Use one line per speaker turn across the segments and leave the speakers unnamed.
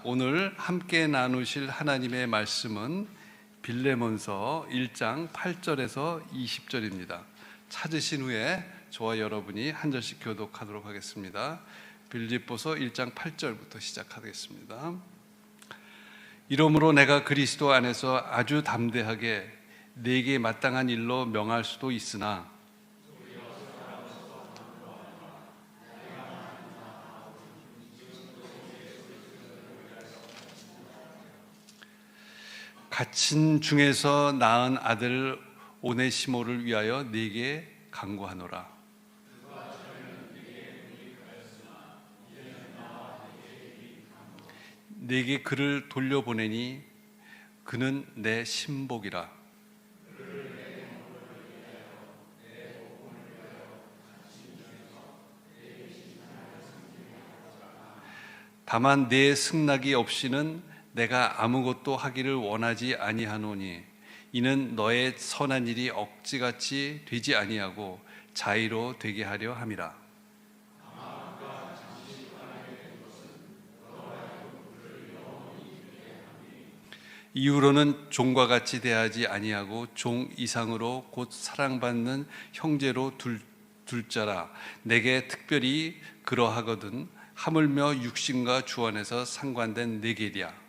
오늘 함께 나누실 하나님의 말씀은 빌레몬서 1장 8절에서 20절입니다. 찾으신 후에 저와 여러분이 한 절씩 교독하도록 하겠습니다. 빌립보서 1장 8절부터 시작하겠습니다. 이러므로 내가 그리스도 안에서 아주 담대하게 네게 마땅한 일로 명할 수도 있으나 갇힌 중에서 낳은 아들 오네시모를 위하여 네게 간구하노라. 네게 그를 돌려보내니 그는 내 신복이라. 다만 내 승낙이 없이는 내가 아무것도 하기를 원하지 아니하노니 이는 너의 선한 일이 억지같이 되지 아니하고 자의로 되게 하려 함이라. 이후로는 종과 같이 대하지 아니하고 종 이상으로 곧 사랑받는 형제로 둘 자라. 내게 특별히 그러하거든 하물며 육신과 주 안에서 상관된 내게랴.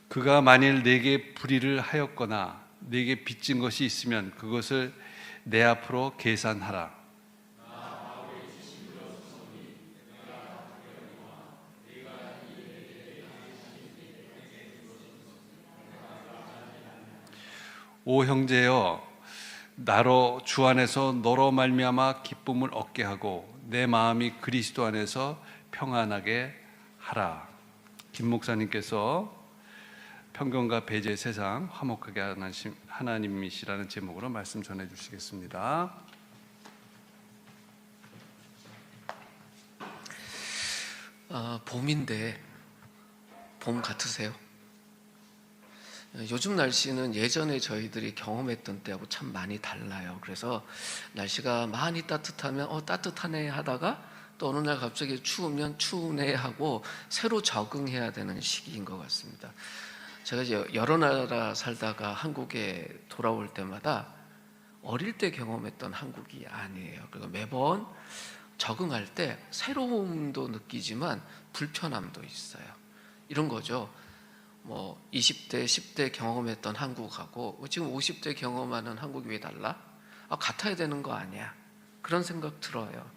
그가 만일 내게 불의를 하였거나 내게 빚진 것이 있으면 그것을 내 앞으로 계산하라. 오 형제여, 나로 주 안에서 너로 말미암아 기쁨을 얻게 하고 내 마음이 그리스도 안에서 평안하게 하라. 김 목사님께서 편견과 배제의 세상 화목하게 하신 하나님이시라는 제목으로 말씀 전해 주시겠습니다.
봄인데 봄 같으세요? 요즘 날씨는 예전에 저희들이 경험했던 때하고 참 많이 달라요. 그래서 날씨가 많이 따뜻하면 따뜻하네 하다가 또 어느 날 갑자기 추우면 추우네 하고 새로 적응해야 되는 시기인 것 같습니다. 제가 이제 여러 나라 살다가 한국에 돌아올 때마다 어릴 때 경험했던 한국이 아니에요. 그리고 매번 적응할 때 새로움도 느끼지만 불편함도 있어요. 이런 거죠. 20대, 10대 경험했던 한국하고 지금 50대 경험하는 한국이 왜 달라? 같아야 되는 거 아니야? 그런 생각 들어요.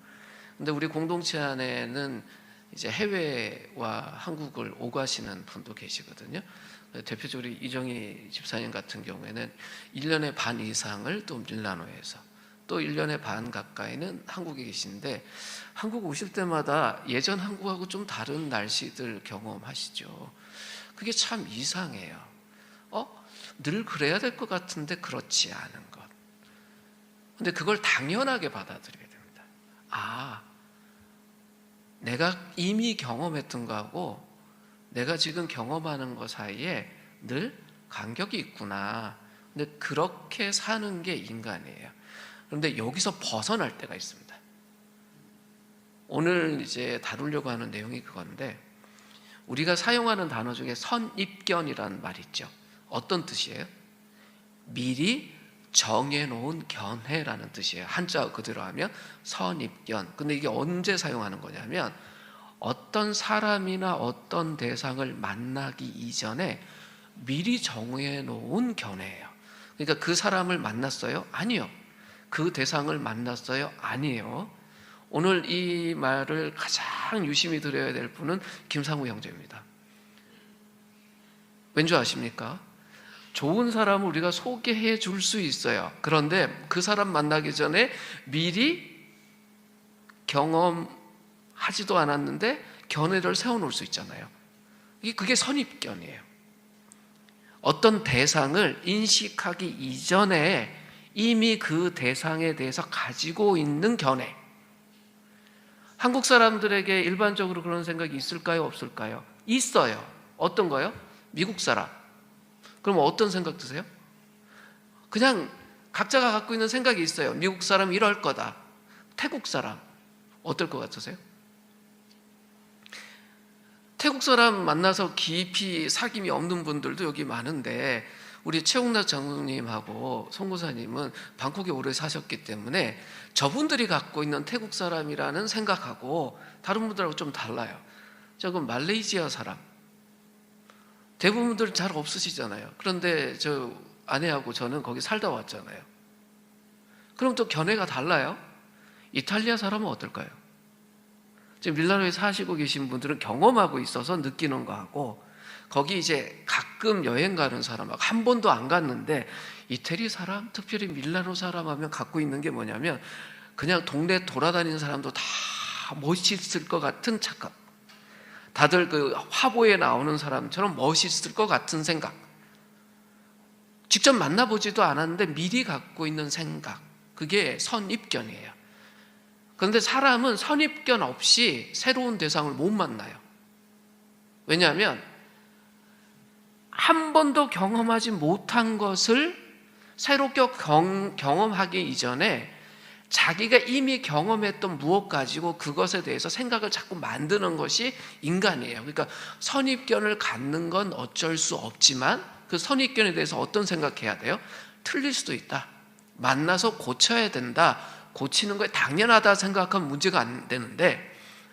근데 우리 공동체 안에는 이제 해외와 한국을 오가시는 분도 계시거든요. 대표적으로 이정희 집사님 같은 경우에는 1년의 반 이상을 또 밀라노에서 또 1년의 반 가까이는 한국에 계신데 한국 오실 때마다 예전 한국하고 좀 다른 날씨들 경험하시죠. 그게 참 이상해요. 늘 그래야 될 것 같은데 그렇지 않은 것. 근데 그걸 당연하게 받아들여야 됩니다. 내가 이미 경험했던 거하고 내가 지금 경험하는 것 사이에 늘 간격이 있구나. 근데 그렇게 사는 게 인간이에요. 그런데 여기서 벗어날 때가 있습니다. 오늘 이제 다루려고 하는 내용이 그건데 우리가 사용하는 단어 중에 선입견이라는 말이 있죠. 어떤 뜻이에요? 미리 정해놓은 견해라는 뜻이에요. 한자 그대로 하면 선입견. 근데 이게 언제 사용하는 거냐면 어떤 사람이나 어떤 대상을 만나기 이전에 미리 정해놓은 견해예요. 그러니까 그 사람을 만났어요? 아니요. 그 대상을 만났어요? 아니에요. 오늘 이 말을 가장 유심히 들어야 될 분은 김상우 형제입니다. 왠지 아십니까? 좋은 사람을 우리가 소개해 줄 수 있어요. 그런데 그 사람 만나기 전에 미리 경험하지도 않았는데 견해를 세워놓을 수 있잖아요. 그게 선입견이에요. 어떤 대상을 인식하기 이전에 이미 그 대상에 대해서 가지고 있는 견해. 한국 사람들에게 일반적으로 그런 생각이 있을까요? 없을까요? 있어요. 어떤 거요? 미국 사람. 그럼 어떤 생각 드세요? 그냥 각자가 갖고 있는 생각이 있어요. 미국 사람 이럴 거다. 태국 사람 어떨 것 같으세요? 태국 사람 만나서 깊이 사귐이 없는 분들도 여기 많은데 우리 최홍락 장로님하고 송구사님은 방콕에 오래 사셨기 때문에 저분들이 갖고 있는 태국 사람이라는 생각하고 다른 분들하고 좀 달라요. 저건 말레이시아 사람 대부분들 잘 없으시잖아요. 그런데 저 아내하고 저는 거기 살다 왔잖아요. 그럼 또 견해가 달라요. 이탈리아 사람은 어떨까요? 지금 밀라노에 사시고 계신 분들은 경험하고 있어서 느끼는 거하고 거기 이제 가끔 여행 가는 사람하고 한 번도 안 갔는데 이태리 사람, 특별히 밀라노 사람 하면 갖고 있는 게 뭐냐면 그냥 동네 돌아다니는 사람도 다 멋있을 것 같은 착각, 다들 그 화보에 나오는 사람처럼 멋있을 것 같은 생각, 직접 만나보지도 않았는데 미리 갖고 있는 생각, 그게 선입견이에요. 그런데 사람은 선입견 없이 새로운 대상을 못 만나요. 왜냐하면 한 번도 경험하지 못한 것을 새롭게 경험하기 이전에 자기가 이미 경험했던 무엇 가지고 그것에 대해서 생각을 자꾸 만드는 것이 인간이에요. 그러니까 선입견을 갖는 건 어쩔 수 없지만 그 선입견에 대해서 어떤 생각해야 돼요? 틀릴 수도 있다. 만나서 고쳐야 된다. 고치는 거에 당연하다 생각하면 문제가 안 되는데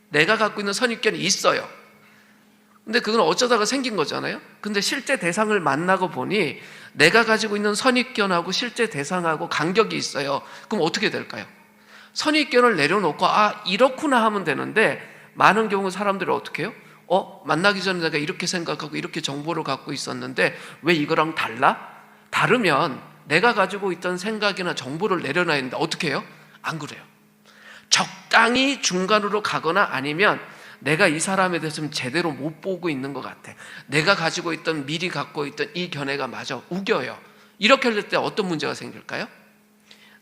내가 갖고 있는 선입견이 있어요. 근데 그건 어쩌다가 생긴 거잖아요. 근데 실제 대상을 만나고 보니 내가 가지고 있는 선입견하고 실제 대상하고 간격이 있어요. 그럼 어떻게 될까요? 선입견을 내려놓고 아 이렇구나 하면 되는데 많은 경우 사람들이 어떻게 해요? 만나기 전에 내가 이렇게 생각하고 이렇게 정보를 갖고 있었는데 왜 이거랑 달라? 다르면 내가 가지고 있던 생각이나 정보를 내려놔야 되는데 어떻게 해요? 안 그래요. 적당히 중간으로 가거나 아니면 내가 이 사람에 대해서 제대로 못 보고 있는 것 같아. 내가 가지고 있던 미리 갖고 있던 이 견해가 맞아. 우겨요. 이렇게 할 때 어떤 문제가 생길까요?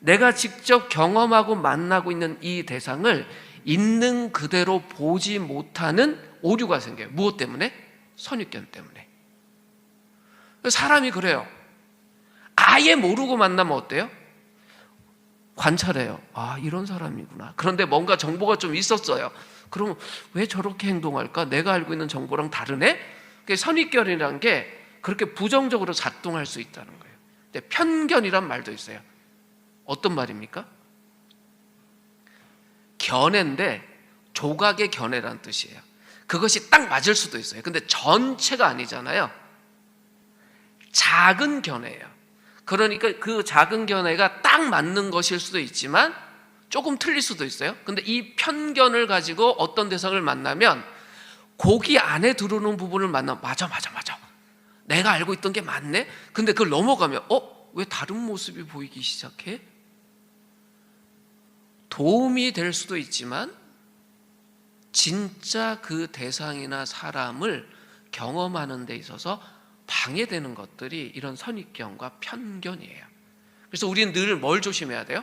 내가 직접 경험하고 만나고 있는 이 대상을 있는 그대로 보지 못하는 오류가 생겨요. 무엇 때문에? 선입견 때문에. 사람이 그래요. 아예 모르고 만나면 어때요? 관찰해요. 아 이런 사람이구나. 그런데 뭔가 정보가 좀 있었어요. 그럼 왜 저렇게 행동할까? 내가 알고 있는 정보랑 다르네? 선입견이라는 게 그렇게 부정적으로 작동할 수 있다는 거예요. 근데 편견이란 말도 있어요. 어떤 말입니까? 견해인데 조각의 견해란 뜻이에요. 그것이 딱 맞을 수도 있어요. 근데 전체가 아니잖아요. 작은 견해예요. 그러니까 그 작은 견해가 딱 맞는 것일 수도 있지만 조금 틀릴 수도 있어요. 근데 이 편견을 가지고 어떤 대상을 만나면 거기 안에 들어오는 부분을 만나면 맞아. 내가 알고 있던 게 맞네? 근데 그걸 넘어가면 왜 다른 모습이 보이기 시작해? 도움이 될 수도 있지만 진짜 그 대상이나 사람을 경험하는 데 있어서 방해되는 것들이 이런 선입견과 편견이에요. 그래서 우리는 늘 뭘 조심해야 돼요?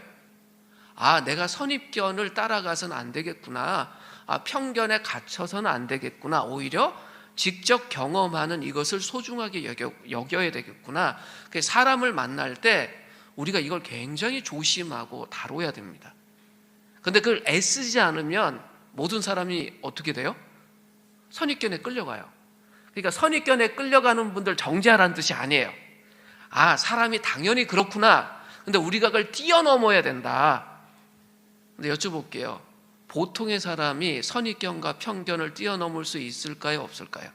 아, 내가 선입견을 따라가서는 안 되겠구나. 아, 편견에 갇혀서는 안 되겠구나. 오히려 직접 경험하는 이것을 소중하게 여겨야 되겠구나. 사람을 만날 때 우리가 이걸 굉장히 조심하고 다뤄야 됩니다. 근데 그걸 애쓰지 않으면 모든 사람이 어떻게 돼요? 선입견에 끌려가요. 그러니까 선입견에 끌려가는 분들 정죄하라는 뜻이 아니에요. 아, 사람이 당연히 그렇구나. 근데 우리가 그걸 뛰어넘어야 된다. 근데 여쭤볼게요. 보통의 사람이 선입견과 편견을 뛰어넘을 수 있을까요? 없을까요?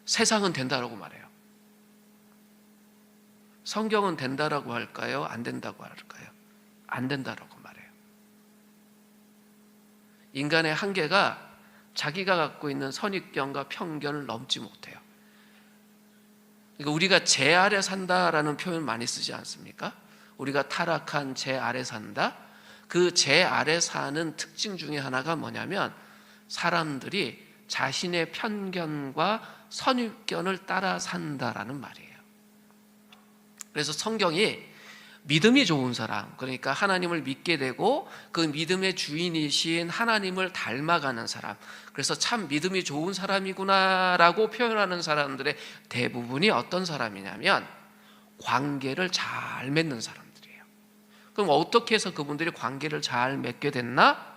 세상은 된다라고 말해요. 성경은 된다라고 할까요? 안 된다고 할까요? 안 된다라고 말해요. 인간의 한계가 자기가 갖고 있는 선입견과 편견을 넘지 못해요. 그러니까 우리가 재 아래 산다라는 표현 많이 쓰지 않습니까? 우리가 타락한 재 아래 산다. 그 재 아래 사는 특징 중에 하나가 뭐냐면 사람들이 자신의 편견과 선입견을 따라 산다라는 말이에요. 그래서 성경이 믿음이 좋은 사람, 그러니까 하나님을 믿게 되고 그 믿음의 주인이신 하나님을 닮아가는 사람, 그래서 참 믿음이 좋은 사람이구나라고 표현하는 사람들의 대부분이 어떤 사람이냐면 관계를 잘 맺는 사람들이에요. 그럼 어떻게 해서 그분들이 관계를 잘 맺게 됐나?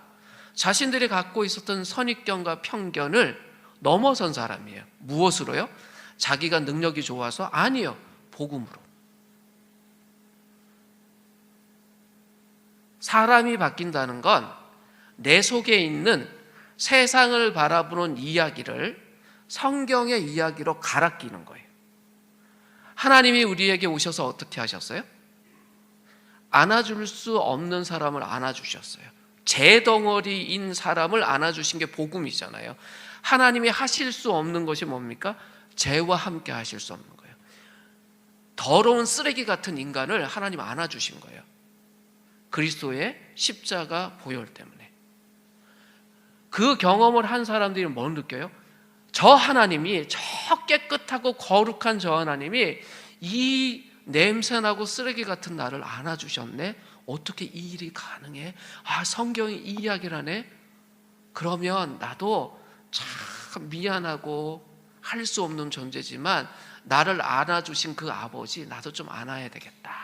자신들이 갖고 있었던 선입견과 편견을 넘어선 사람이에요. 무엇으로요? 자기가 능력이 좋아서? 아니요. 복음으로. 사람이 바뀐다는 건 내 속에 있는 세상을 바라보는 이야기를 성경의 이야기로 갈아 끼는 거예요. 하나님이 우리에게 오셔서 어떻게 하셨어요? 안아줄 수 없는 사람을 안아주셨어요. 재덩어리인 사람을 안아주신 게 복음이잖아요. 하나님이 하실 수 없는 것이 뭡니까? 죄와 함께 하실 수 없는 거예요. 더러운 쓰레기 같은 인간을 하나님 안아주신 거예요. 그리스도의 십자가 보혈 때문에. 그 경험을 한 사람들이 뭘 느껴요? 저 하나님이, 저 깨끗하고 거룩한 저 하나님이 이 냄새나고 쓰레기 같은 나를 안아주셨네? 어떻게 이 일이 가능해? 아, 성경이 이 이야기를 하네? 그러면 나도 참 미안하고 할 수 없는 존재지만 나를 안아주신 그 아버지 나도 좀 안아야 되겠다.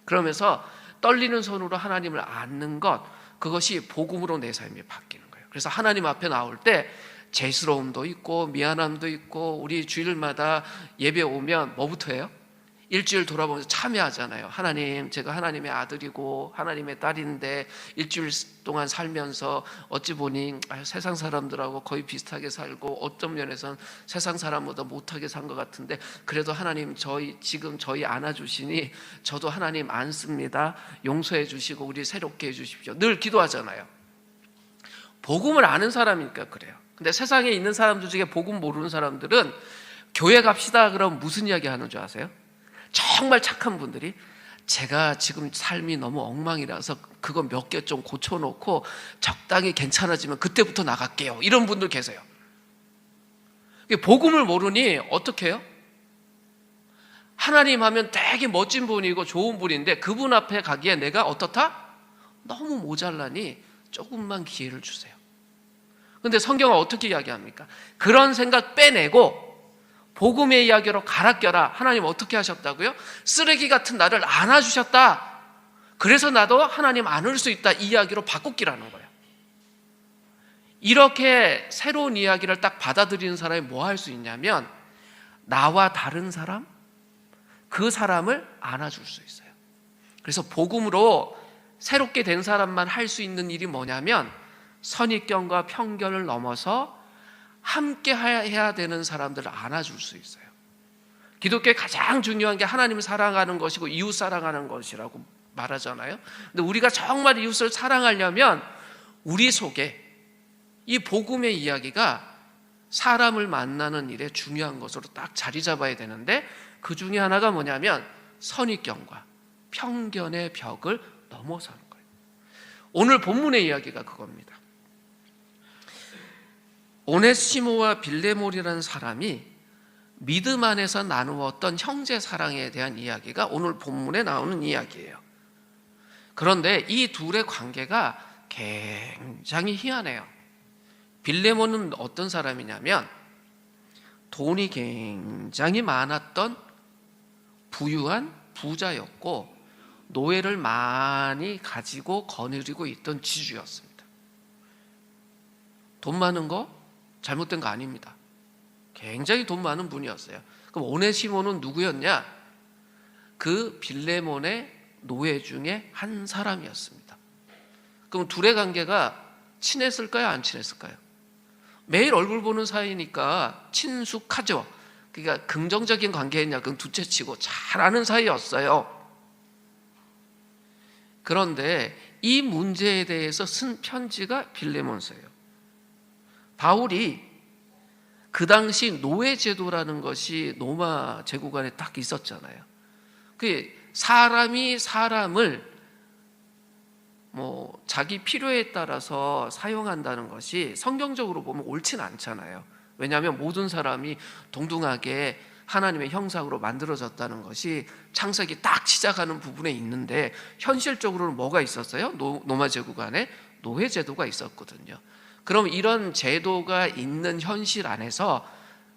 그러면서 떨리는 손으로 하나님을 안는 것, 그것이 복음으로 내 삶이 바뀌는 거예요. 그래서 하나님 앞에 나올 때 죄스러움도 있고 미안함도 있고, 우리 주일마다 예배 오면 뭐부터 해요? 일주일 돌아보면서 참여하잖아요. 하나님, 제가 하나님의 아들이고 하나님의 딸인데 일주일 동안 살면서 어찌 보니 세상 사람들하고 거의 비슷하게 살고 어떤 면에서는 세상 사람보다 못하게 산 것 같은데, 그래도 하나님 지금 저희 안아주시니 저도 하나님 안습니다. 용서해 주시고 우리 새롭게 해주십시오. 늘 기도하잖아요. 복음을 아는 사람이니까 그래요. 근데 세상에 있는 사람들 중에 복음 모르는 사람들은 교회 갑시다 그러면 무슨 이야기 하는 줄 아세요? 정말 착한 분들이 제가 지금 삶이 너무 엉망이라서 그거 몇 개 좀 고쳐놓고 적당히 괜찮아지면 그때부터 나갈게요. 이런 분들 계세요. 복음을 모르니 어떻게 해요? 하나님 하면 되게 멋진 분이고 좋은 분인데 그분 앞에 가기에 내가 어떻다? 너무 모자라니 조금만 기회를 주세요. 근데 성경은 어떻게 이야기합니까? 그런 생각 빼내고 복음의 이야기로 갈아 껴라. 하나님 어떻게 하셨다고요? 쓰레기 같은 나를 안아주셨다. 그래서 나도 하나님 안을 수 있다. 이 이야기로 바꾸기라는 거예요. 이렇게 새로운 이야기를 딱 받아들이는 사람이 뭐 할 수 있냐면 나와 다른 사람, 그 사람을 안아줄 수 있어요. 그래서 복음으로 새롭게 된 사람만 할 수 있는 일이 뭐냐면 선입견과 편견을 넘어서 함께 해야 되는 사람들을 안아줄 수 있어요. 기독교의 가장 중요한 게 하나님을 사랑하는 것이고 이웃 사랑하는 것이라고 말하잖아요. 근데 우리가 정말 이웃을 사랑하려면 우리 속에 이 복음의 이야기가 사람을 만나는 일에 중요한 것으로 딱 자리 잡아야 되는데, 그 중에 하나가 뭐냐면 선입견과 편견의 벽을 넘어서는 거예요. 오늘 본문의 이야기가 그겁니다. 오네시모와 빌레몬이라는 사람이 믿음 안에서 나누었던 형제 사랑에 대한 이야기가 오늘 본문에 나오는 이야기예요. 그런데 이 둘의 관계가 굉장히 희한해요. 빌레몬은 어떤 사람이냐면 돈이 굉장히 많았던 부유한 부자였고 노예를 많이 가지고 거느리고 있던 지주였습니다. 돈 많은 거 잘못된 거 아닙니다. 굉장히 돈 많은 분이었어요. 그럼 오네시모는 누구였냐? 그 빌레몬의 노예 중에 한 사람이었습니다. 그럼 둘의 관계가 친했을까요? 안 친했을까요? 매일 얼굴 보는 사이니까 친숙하죠. 그러니까 긍정적인 관계였냐? 그건 둘째치고 잘 아는 사이였어요. 그런데 이 문제에 대해서 쓴 편지가 빌레몬서예요. 바울이 그 당시 노예제도라는 것이 로마 제국 안에 딱 있었잖아요. 그 사람이 사람을 자기 필요에 따라서 사용한다는 것이 성경적으로 보면 옳진 않잖아요. 왜냐하면 모든 사람이 동등하게 하나님의 형상으로 만들어졌다는 것이 창세기 딱 시작하는 부분에 있는데, 현실적으로는 뭐가 있었어요? 로마 제국 안에 노예제도가 있었거든요. 그럼 이런 제도가 있는 현실 안에서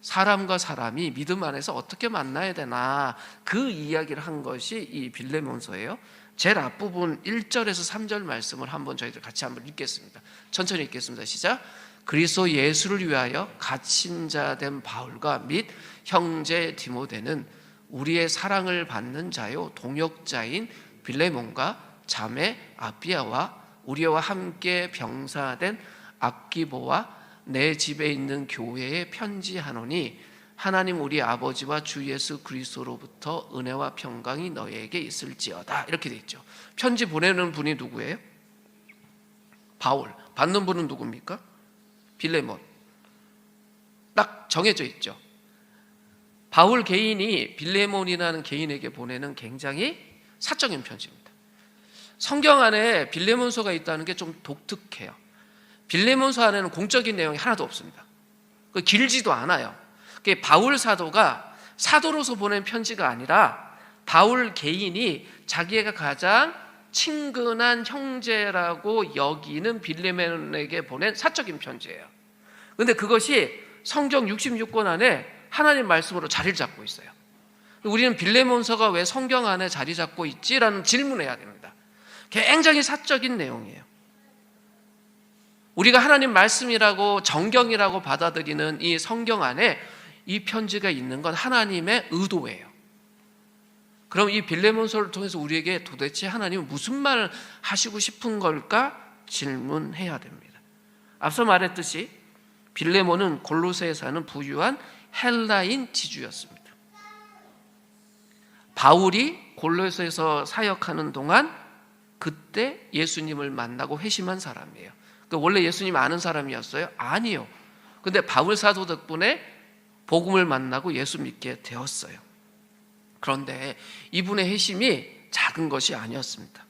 사람과 사람이 믿음 안에서 어떻게 만나야 되나, 그 이야기를 한 것이 이 빌레몬서예요. 제일 앞부분 1절에서 3절 말씀을 한번 저희들 같이 한번 읽겠습니다. 천천히 읽겠습니다. 시작. 그리스도 예수를 위하여 갇힌 자 된 바울과 및 형제 디모데는 우리의 사랑을 받는 자요 동역자인 빌레몬과 자매 아비아와 우리와 함께 병사된 아키보와 내 집에 있는 교회에 편지하노니 하나님 우리 아버지와 주 예수 그리스도로부터 은혜와 평강이 너희에게 있을지어다. 이렇게 돼 있죠. 편지 보내는 분이 누구예요? 바울. 받는 분은 누굽니까? 빌레몬. 딱 정해져 있죠. 바울 개인이 빌레몬이라는 개인에게 보내는 굉장히 사적인 편지입니다. 성경 안에 빌레몬서가 있다는 게 좀 독특해요. 빌레몬서 안에는 공적인 내용이 하나도 없습니다. 길지도 않아요. 바울 사도가 사도로서 보낸 편지가 아니라 바울 개인이 자기가 가장 친근한 형제라고 여기는 빌레몬에게 보낸 사적인 편지예요. 그런데 그것이 성경 66권 안에 하나님 말씀으로 자리를 잡고 있어요. 우리는 빌레몬서가 왜 성경 안에 자리 잡고 있지라는 질문을 해야 됩니다. 굉장히 사적인 내용이에요. 우리가 하나님 말씀이라고 정경이라고 받아들이는 이 성경 안에 이 편지가 있는 건 하나님의 의도예요. 그럼 이 빌레몬서를 통해서 우리에게 도대체 하나님은 무슨 말을 하시고 싶은 걸까 질문해야 됩니다. 앞서 말했듯이 빌레몬은 골로새에 사는 부유한 헬라인 지주였습니다. 바울이 골로새에서 사역하는 동안 그때 예수님을 만나고 회심한 사람이에요. 원래 예수님 아는 사람이었어요? 아니요. 근데 바울 사도 덕분에 복음을 만나고 예수 믿게 되었어요. 그런데 이분의 회심이 작은 것이 아니었습니다.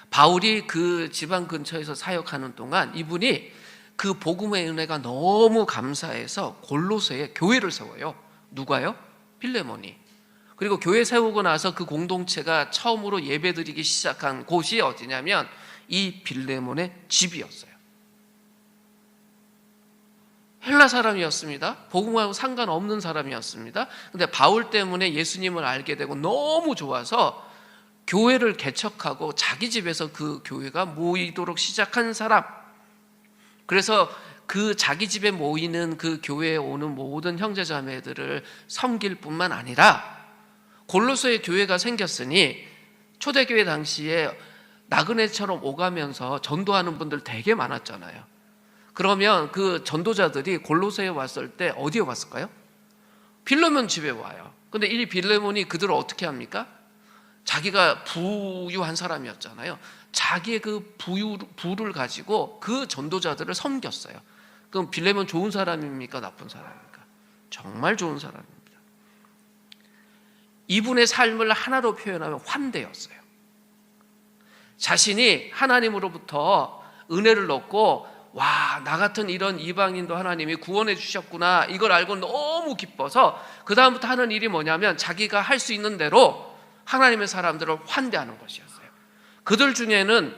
바울이 그 지방 근처에서 사역하는 동안 이분이 그 복음의 은혜가 너무 감사해서 골로새에 교회를 세워요. 누가요? 빌레몬이. 그리고 교회 세우고 나서 그 공동체가 처음으로 예배드리기 시작한 곳이 어디냐면 이 빌레몬의 집이었어요. 헬라 사람이었습니다. 복음하고 상관없는 사람이었습니다. 근데 바울 때문에 예수님을 알게 되고 너무 좋아서 교회를 개척하고 자기 집에서 그 교회가 모이도록 시작한 사람. 그래서 그 자기 집에 모이는 그 교회에 오는 모든 형제자매들을 섬길 뿐만 아니라 골로새에 교회가 생겼으니 초대교회 당시에 나그네처럼 오가면서 전도하는 분들 되게 많았잖아요. 그러면 그 전도자들이 골로새에 왔을 때 어디에 왔을까요? 빌레몬 집에 와요. 근데 이 빌레몬이 그들을 어떻게 합니까? 자기가 부유한 사람이었잖아요. 자기의 그 부를 가지고 그 전도자들을 섬겼어요. 그럼 빌레몬 좋은 사람입니까? 나쁜 사람입니까? 정말 좋은 사람입니다. 이분의 삶을 하나로 표현하면 환대였어요. 자신이 하나님으로부터 은혜를 얻고 와, 나 같은 이런 이방인도 하나님이 구원해 주셨구나 이걸 알고 너무 기뻐서 그 다음부터 하는 일이 뭐냐면 자기가 할 수 있는 대로 하나님의 사람들을 환대하는 것이었어요. 그들 중에는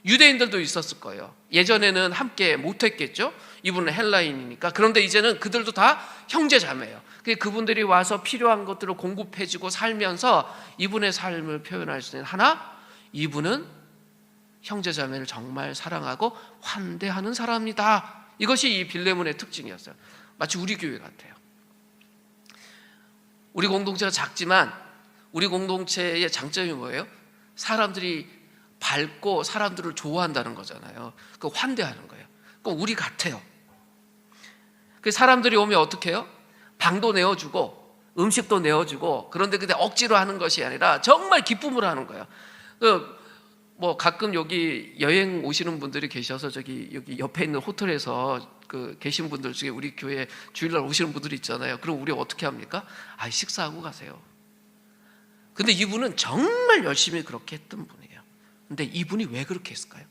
유대인들도 있었을 거예요. 예전에는 함께 못했겠죠. 이분은 헬라인이니까. 그런데 이제는 그들도 다 형제자매예요. 그분들이 와서 필요한 것들을 공급해주고 살면서 이분의 삶을 표현할 수 있는 하나, 이분은 형제자매를 정말 사랑하고 환대하는 사람이다. 이것이 이 빌레몬의 특징이었어요. 마치 우리 교회 같아요. 우리 공동체가 작지만 우리 공동체의 장점이 뭐예요? 사람들이 밝고 사람들을 좋아한다는 거잖아요. 그 환대하는 거예요. 그 우리 같아요. 그 사람들이 오면 어떻게 해요? 방도 내어주고 음식도 내어주고 그런데 그때 억지로 하는 것이 아니라 정말 기쁨으로 하는 거예요. 뭐 가끔 여기 여행 오시는 분들이 계셔서 여기 옆에 있는 호텔에서 계신 분들 중에 우리 교회 주일날 오시는 분들이 있잖아요. 그럼 우리 어떻게 합니까? 식사하고 가세요. 근데 이분은 정말 열심히 그렇게 했던 분이에요. 근데 이분이 왜 그렇게 했을까요?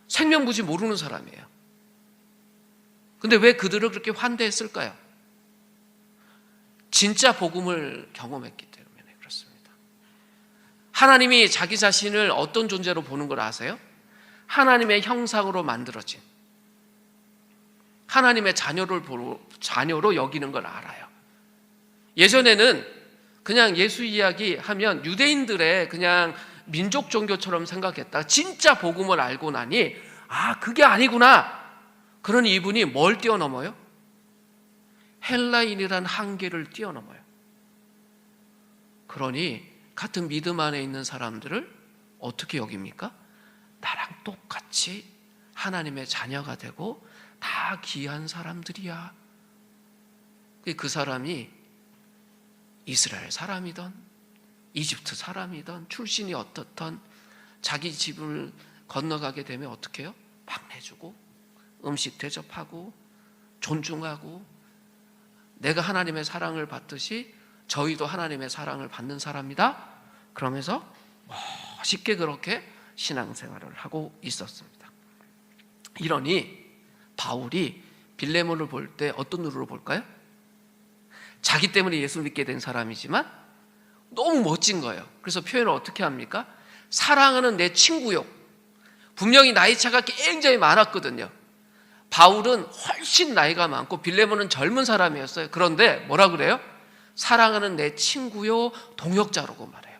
생명부지 모르는 사람이에요. 근데 왜 그들을 그렇게 환대했을까요? 진짜 복음을 경험했기 때문에 그렇습니다. 하나님이 자기 자신을 어떤 존재로 보는 걸 아세요? 하나님의 형상으로 만들어진 하나님의 자녀로 여기는 걸 알아요. 예전에는 그냥 예수 이야기 하면 유대인들의 그냥 민족 종교처럼 생각했다. 진짜 복음을 알고 나니 그게 아니구나. 그러니 이분이 뭘 뛰어넘어요? 헬라인이란 한계를 뛰어넘어요. 그러니 같은 믿음 안에 있는 사람들을 어떻게 여깁니까? 나랑 똑같이 하나님의 자녀가 되고 다 귀한 사람들이야. 그 사람이 이스라엘 사람이든 이집트 사람이든 출신이 어떻든 자기 집을 건너가게 되면 어떻게 해요? 막 내주고 음식 대접하고 존중하고 내가 하나님의 사랑을 받듯이 저희도 하나님의 사랑을 받는 사람이다. 그러면서 멋있게 그렇게 신앙생활을 하고 있었습니다. 이러니 바울이 빌레몬을 볼 때 어떤 눈으로 볼까요? 자기 때문에 예수 믿게 된 사람이지만 너무 멋진 거예요. 그래서 표현을 어떻게 합니까? 사랑하는 내 친구요. 분명히 나이 차가 굉장히 많았거든요. 바울은 훨씬 나이가 많고 빌레몬은 젊은 사람이었어요. 그런데 뭐라 그래요? 사랑하는 내 친구요 동역자라고 말해요.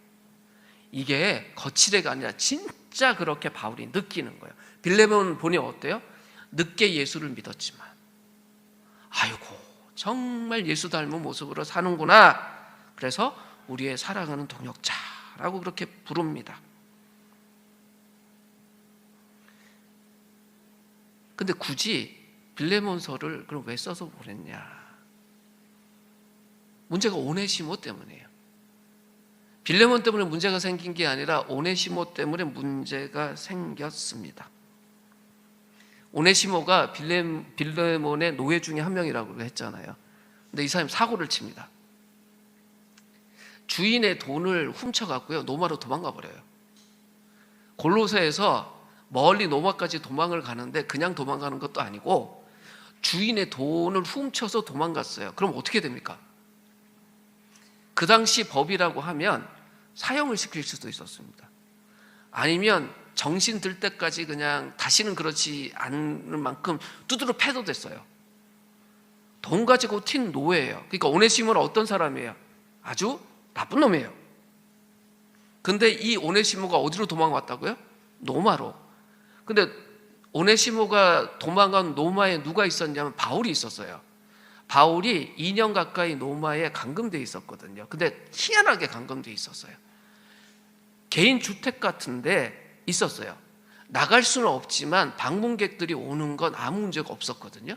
이게 거칠애가 아니라 진짜 그렇게 바울이 느끼는 거예요. 빌레몬 보니 어때요? 늦게 예수를 믿었지만 아이고 정말 예수 닮은 모습으로 사는구나. 그래서 우리의 사랑하는 동역자라고 그렇게 부릅니다. 근데 굳이 빌레몬서를 그럼 왜 써서 보냈냐? 문제가 오네시모 때문이에요. 빌레몬 때문에 문제가 생긴 게 아니라 오네시모 때문에 문제가 생겼습니다. 오네시모가 빌레몬의 노예 중에 한 명이라고 했잖아요. 근데 이 사람이 사고를 칩니다. 주인의 돈을 훔쳐갔고요. 노마로 도망가 버려요. 골로새에서 멀리 노마까지 도망을 가는데 그냥 도망가는 것도 아니고 주인의 돈을 훔쳐서 도망갔어요. 그럼 어떻게 됩니까? 그 당시 법이라고 하면 사형을 시킬 수도 있었습니다. 아니면 정신 들 때까지 그냥 다시는 그렇지 않을 만큼 두드러 패도 됐어요. 돈 가지고 튄 노예예요. 그러니까 오네시모는 어떤 사람이에요? 아주 나쁜 놈이에요. 근데 이 오네시모가 어디로 도망왔다고요? 노마로. 근데 오네시모가 도망간 노마에 누가 있었냐면 바울이 있었어요. 바울이 2년 가까이 노마에 감금돼 있었거든요. 근데 희한하게 감금돼 있었어요. 개인 주택 같은데 있었어요. 나갈 수는 없지만 방문객들이 오는 건 아무 문제가 없었거든요.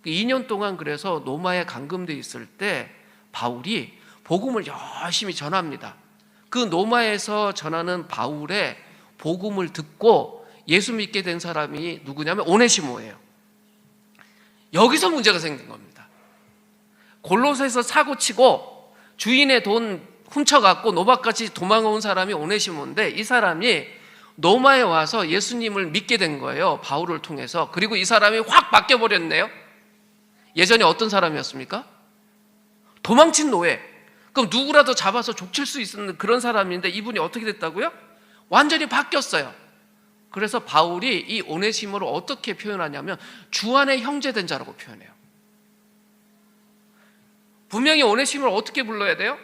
2년 동안 그래서 노마에 감금돼 있을 때 바울이 복음을 열심히 전합니다. 그 노마에서 전하는 바울의 복음을 듣고 예수 믿게 된 사람이 누구냐면 오네시모예요. 여기서 문제가 생긴 겁니다. 골로새에서 사고치고 주인의 돈 훔쳐갖고 노마까지 도망온 사람이 오네시모인데 이 사람이 노마에 와서 예수님을 믿게 된 거예요. 바울을 통해서. 그리고 이 사람이 확 바뀌어버렸네요. 예전에 어떤 사람이었습니까? 도망친 노예. 그럼 누구라도 잡아서 족칠 수 있는 그런 사람인데 이분이 어떻게 됐다고요? 완전히 바뀌었어요. 그래서 바울이 이 오네시모를 어떻게 표현하냐면 주 안에 형제된 자라고 표현해요. 분명히 오네시모를 어떻게 불러야 돼요?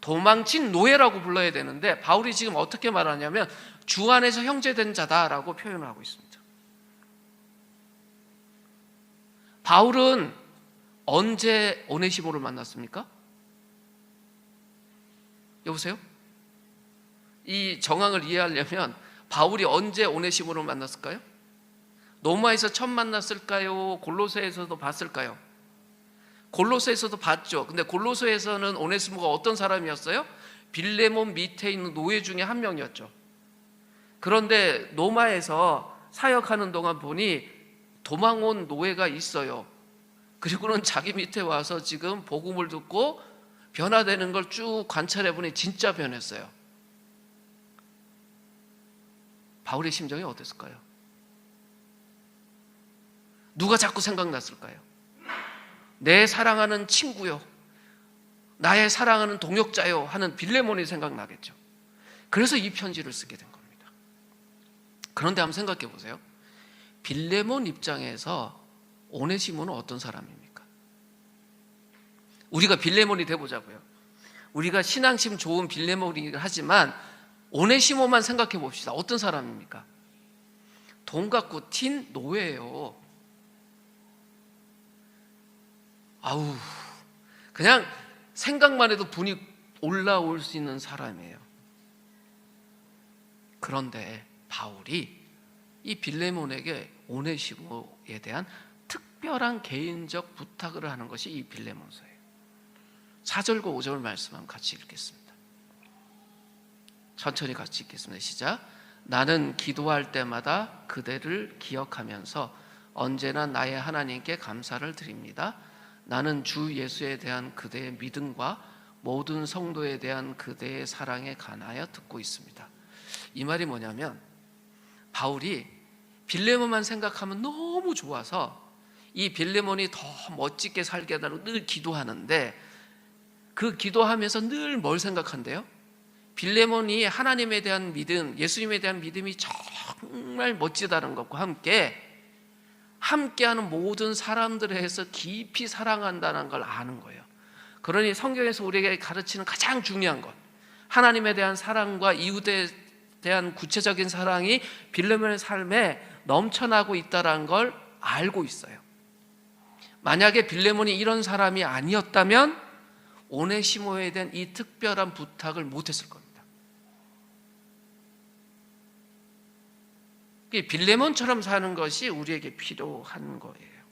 도망친 노예라고 불러야 되는데 바울이 지금 어떻게 말하냐면 주 안에서 형제된 자다라고 표현을 하고 있습니다. 바울은 언제 오네시모를 만났습니까? 여보세요? 이 정황을 이해하려면 바울이 언제 오네시모를 만났을까요? 로마에서 처음 만났을까요? 골로새에서도 봤을까요? 골로새에서도 봤죠. 근데 골로새에서는 오네시모가 어떤 사람이었어요? 빌레몬 밑에 있는 노예 중에 한 명이었죠. 그런데 로마에서 사역하는 동안 보니 도망온 노예가 있어요. 그리고는 자기 밑에 와서 지금 복음을 듣고 변화되는 걸 쭉 관찰해 보니 진짜 변했어요. 바울의 심정이 어땠을까요? 누가 자꾸 생각났을까요? 내 사랑하는 친구요, 나의 사랑하는 동역자요 하는 빌레몬이 생각나겠죠. 그래서 이 편지를 쓰게 된 겁니다. 그런데 한번 생각해 보세요. 빌레몬 입장에서 오네시모는 어떤 사람입니까? 우리가 빌레몬이 돼보자고요. 우리가 신앙심 좋은 빌레몬이긴 하지만 오네시모만 생각해 봅시다. 어떤 사람입니까? 돈 갖고 튄 노예예요. 아우, 그냥 생각만 해도 분이 올라올 수 있는 사람이에요. 그런데 바울이 이 빌레몬에게 오네시모에 대한 특별한 개인적 부탁을 하는 것이 이 빌레몬서예요. 4절과 5절 말씀 한번 같이 읽겠습니다. 천천히 같이 읽겠습니다. 시작. 나는 기도할 때마다 그대를 기억하면서 언제나 나의 하나님께 감사를 드립니다. 나는 주 예수에 대한 그대의 믿음과 모든 성도에 대한 그대의 사랑에 관하여 듣고 있습니다. 이 말이 뭐냐면 바울이 빌레몬만 생각하면 너무 좋아서 이 빌레몬이 더 멋지게 살게 해달라고 늘 기도하는데 그 기도하면서 늘 뭘 생각한대요? 빌레몬이 하나님에 대한 믿음, 예수님에 대한 믿음이 정말 멋지다는 것과 함께하는 모든 사람들에 대해서 깊이 사랑한다는 걸 아는 거예요. 그러니 성경에서 우리에게 가르치는 가장 중요한 것, 하나님에 대한 사랑과 이웃에 대한 구체적인 사랑이 빌레몬의 삶에 넘쳐나고 있다는 걸 알고 있어요. 만약에 빌레몬이 이런 사람이 아니었다면 오네시모에 대한 이 특별한 부탁을 못했을 겁니다. 빌레몬처럼 사는 것이 우리에게 필요한 거예요.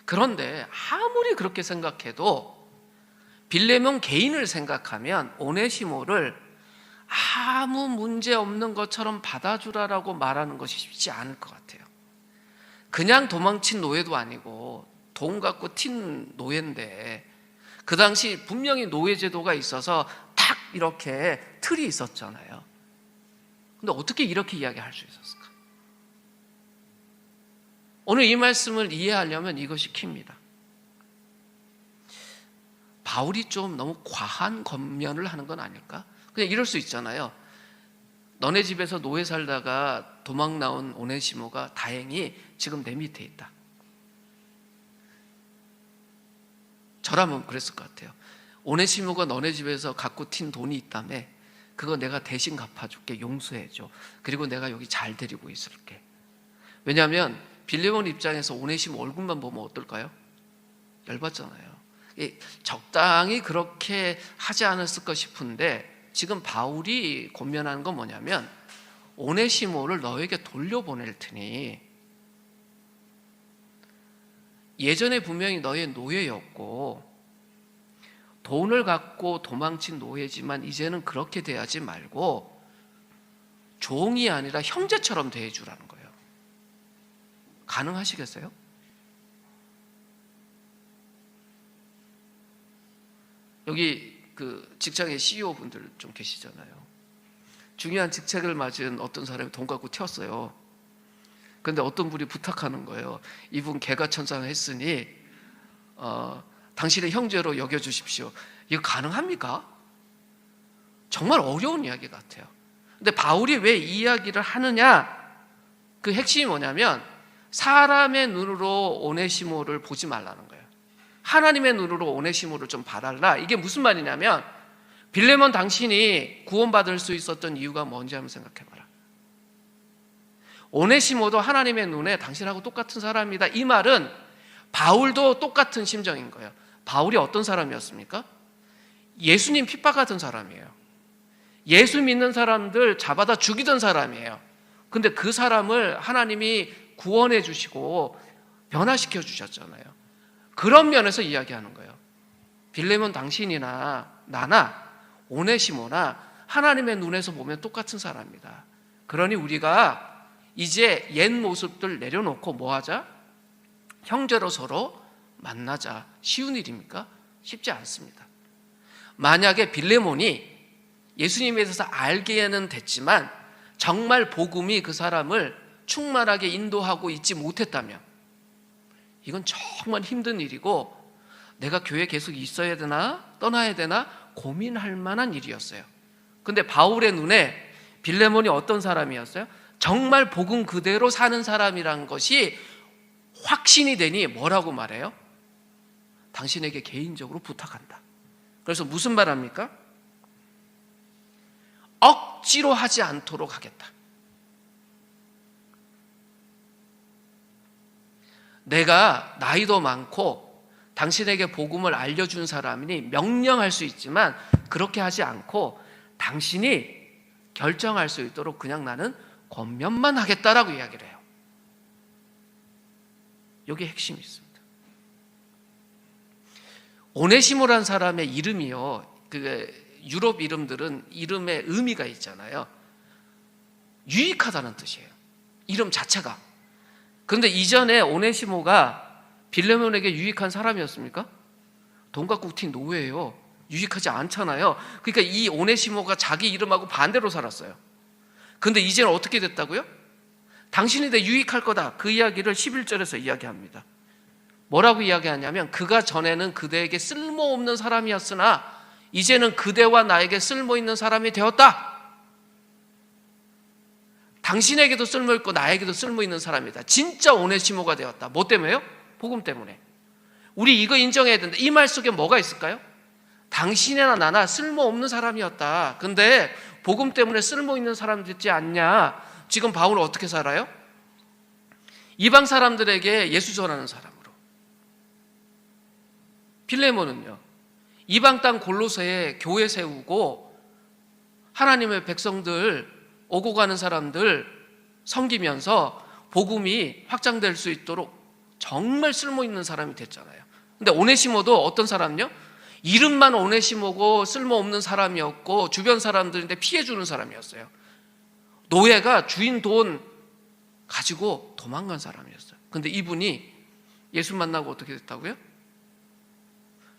그런데 아무리 그렇게 생각해도 빌레몬 개인을 생각하면 오네시모를 아무 문제 없는 것처럼 받아주라라고 말하는 것이 쉽지 않을 것 같아요. 그냥 도망친 노예도 아니고 돈 갖고 튄 노예인데 그 당시 분명히 노예제도가 있어서 탁 이렇게 틀이 있었잖아요. 근데 어떻게 이렇게 이야기할 수 있었을까? 오늘 이 말씀을 이해하려면 이것이 킵니다. 바울이 좀 너무 과한 권면을 하는 건 아닐까? 그냥 이럴 수 있잖아요. 너네 집에서 노예 살다가 도망 나온 오네시모가 다행히 지금 내 밑에 있다. 저라면 그랬을 것 같아요. 오네시모가 너네 집에서 갖고 튄 돈이 있다며 그거 내가 대신 갚아줄게, 용서해줘. 그리고 내가 여기 잘 데리고 있을게. 왜냐하면 빌레몬 입장에서 오네시모 얼굴만 보면 어떨까요? 열받잖아요. 적당히 그렇게 하지 않았을까 싶은데 지금 바울이 권면하는 건 뭐냐면 오네시모를 너에게 돌려보낼 테니 예전에 분명히 너의 노예였고 돈을 갖고 도망친 노예지만 이제는 그렇게 대하지 말고 종이 아니라 형제처럼 대해주라는 거예요. 가능하시겠어요? 여기 그 직장의 CEO 분들 좀 계시잖아요. 중요한 직책을 맞은 어떤 사람이 돈 갖고 튀었어요. 그런데 어떤 분이 부탁하는 거예요. 이분 개가천선했으니 당신의 형제로 여겨주십시오. 이거 가능합니까? 정말 어려운 이야기 같아요. 근데 바울이 왜 이 이야기를 하느냐? 그 핵심이 뭐냐면 사람의 눈으로 오네시모를 보지 말라는 거예요. 하나님의 눈으로 오네시모를 좀 봐달라. 이게 무슨 말이냐면 빌레몬 당신이 구원받을 수 있었던 이유가 뭔지 한번 생각해봐라. 오네시모도 하나님의 눈에 당신하고 똑같은 사람이다. 이 말은 바울도 똑같은 심정인 거예요. 바울이 어떤 사람이었습니까? 예수님 핍박하던 사람이에요. 예수 믿는 사람들 잡아다 죽이던 사람이에요. 근데 그 사람을 하나님이 구원해 주시고 변화시켜 주셨잖아요. 그런 면에서 이야기하는 거예요. 빌레몬 당신이나 나나 오네시모나 하나님의 눈에서 보면 똑같은 사람이다. 그러니 우리가 이제 옛 모습들 내려놓고 뭐 하자? 형제로 서로 만나자. 쉬운 일입니까? 쉽지 않습니다. 만약에 빌레몬이 예수님에 대해서 알게는 됐지만 정말 복음이 그 사람을 충만하게 인도하고 있지 못했다면 이건 정말 힘든 일이고 내가 교회에 계속 있어야 되나 떠나야 되나 고민할 만한 일이었어요. 근데 바울의 눈에 빌레몬이 어떤 사람이었어요? 정말 복음 그대로 사는 사람이란 것이 확신이 되니 뭐라고 말해요? 당신에게 개인적으로 부탁한다. 그래서 무슨 말 합니까? 억지로 하지 않도록 하겠다. 내가 나이도 많고 당신에게 복음을 알려준 사람이니 명령할 수 있지만 그렇게 하지 않고 당신이 결정할 수 있도록 그냥 나는 권면만 하겠다라고 이야기를 해요. 여기 핵심이 있습니다. 오네시모라는 사람의 이름이요, 유럽 이름들은 이름에 의미가 있잖아요. 유익하다는 뜻이에요, 이름 자체가. 그런데 이전에 오네시모가 빌레몬에게 유익한 사람이었습니까? 돈 갖고 튄 노예예요. 유익하지 않잖아요. 그러니까 이 오네시모가 자기 이름하고 반대로 살았어요. 그런데 이제는 어떻게 됐다고요? 당신이 내 유익할 거다, 그 이야기를 11절에서 이야기합니다. 뭐라고 이야기하냐면, 그가 전에는 그대에게 쓸모없는 사람이었으나 이제는 그대와 나에게 쓸모있는 사람이 되었다. 당신에게도 쓸모있고 나에게도 쓸모있는 사람이다. 진짜 오네시모가 되었다. 뭐 때문에요? 복음 때문에. 우리 이거 인정해야 된다. 이 말 속에 뭐가 있을까요? 당신이나 나나 쓸모없는 사람이었다. 근데 복음 때문에 쓸모있는 사람 되지 않냐? 지금 바울은 어떻게 살아요? 이방 사람들에게 예수 전하는 사람으로. 빌레몬은요, 이방 땅 골로새에 교회 세우고 하나님의 백성들, 오고 가는 사람들 섬기면서 복음이 확장될 수 있도록 정말 쓸모있는 사람이 됐잖아요. 근데 오네시모도 어떤 사람요? 이름만 오네시모고 쓸모없는 사람이었고 주변 사람들인데 피해주는 사람이었어요. 노예가 주인 돈 가지고 도망간 사람이었어요. 근데 이분이 예수 만나고 어떻게 됐다고요?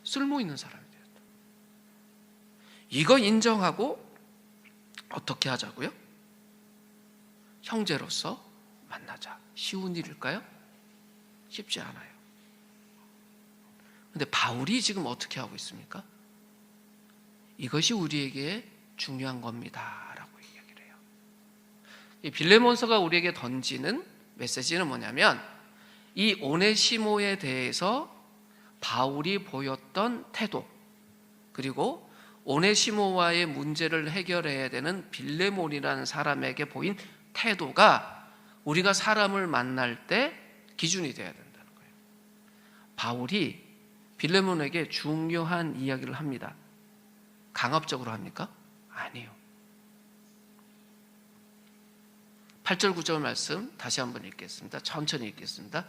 쓸모있는 사람이 되었다. 이거 인정하고 어떻게 하자고요? 형제로서 만나자. 쉬운 일일까요? 쉽지 않아요. 근데 바울이 지금 어떻게 하고 있습니까? 이것이 우리에게 중요한 겁니다 라고 이야기를 해요. 이 빌레몬서가 우리에게 던지는 메시지는 뭐냐면, 이 오네시모에 대해서 바울이 보였던 태도, 그리고 오네시모와의 문제를 해결해야 되는 빌레몬이라는 사람에게 보인 태도가 우리가 사람을 만날 때 기준이 되어야 된다는 거예요. 바울이 빌레몬에게 중요한 이야기를 합니다. 강압적으로 합니까? 아니에요. 8절 9절 말씀 다시 한번 읽겠습니다. 천천히 읽겠습니다.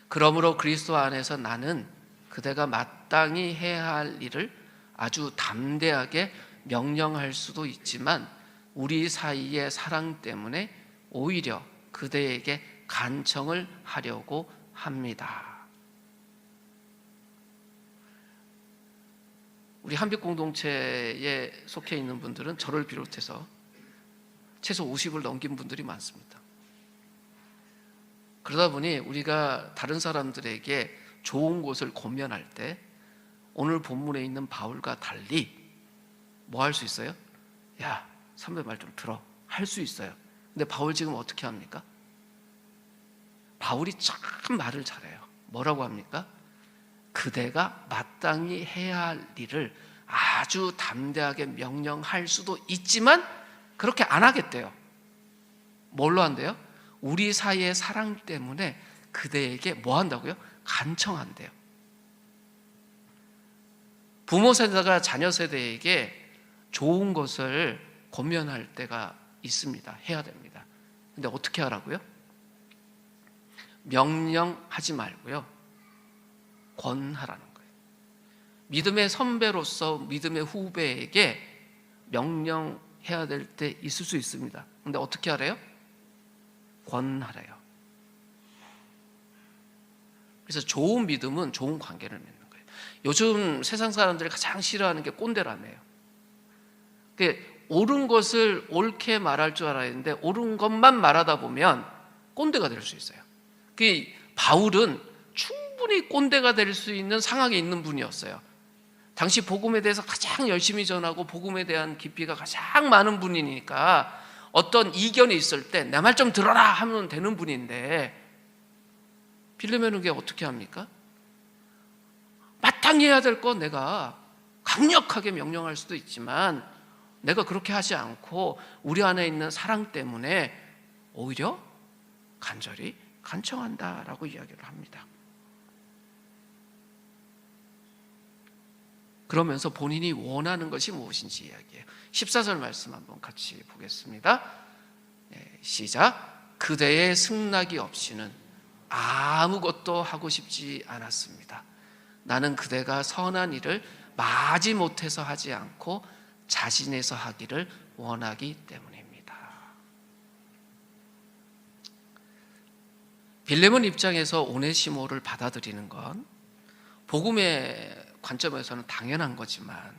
그러므로 그리스도 안에서 나는 그대가 마땅히 해야 할 일을 아주 담대하게 명령할 수도 있지만 우리 사이의 사랑 때문에 오히려 그대에게 간청을 하려고 합니다. 우리 한빛 공동체에 속해 있는 분들은 저를 비롯해서 최소 50을 넘긴 분들이 많습니다. 그러다 보니 우리가 다른 사람들에게 좋은 곳을 권면할 때 오늘 본문에 있는 바울과 달리 뭐 할 수 있어요? 야, 선배 말 좀 들어, 할 수 있어요. 근데 바울 지금 어떻게 합니까? 바울이 참 말을 잘해요. 뭐라고 합니까? 그대가 마땅히 해야 할 일을 아주 담대하게 명령할 수도 있지만 그렇게 안 하겠대요. 뭘로 한대요? 우리 사이의 사랑 때문에 그대에게 뭐 한다고요? 간청한대요. 부모 세대가 자녀 세대에게 좋은 것을 권면할 때가 있습니다. 해야 됩니다. 근데 어떻게 하라고요? 명령하지 말고요, 권하라는 거예요. 믿음의 선배로서 믿음의 후배에게 명령해야 될 때 있을 수 있습니다. 근데 어떻게 하래요? 권하래요. 그래서 좋은 믿음은 좋은 관계를 맺는 거예요. 요즘 세상 사람들이 가장 싫어하는 게 꼰대라며요. 옳은 것을 옳게 말할 줄 알아야 되는데 옳은 것만 말하다 보면 꼰대가 될 수 있어요. 바울은 충분히 꼰대가 될 수 있는 상황에 있는 분이었어요. 당시 복음에 대해서 가장 열심히 전하고 복음에 대한 깊이가 가장 많은 분이니까 어떤 이견이 있을 때 내 말 좀 들어라 하면 되는 분인데, 빌레몬에게 어떻게 합니까? 마땅히 해야 될 거 내가 강력하게 명령할 수도 있지만 내가 그렇게 하지 않고 우리 안에 있는 사랑 때문에 오히려 간절히 간청한다라고 이야기를 합니다. 그러면서 본인이 원하는 것이 무엇인지 이야기해요. 14절 말씀 한번 같이 보겠습니다. 시작. 그대의 승낙이 없이는 아무것도 하고 싶지 않았습니다. 나는 그대가 선한 일을 마지 못해서 하지 않고 자신에서 하기를 원하기 때문입니다. 빌레몬 입장에서 오네시모를 받아들이는 건 복음의 관점에서는 당연한 거지만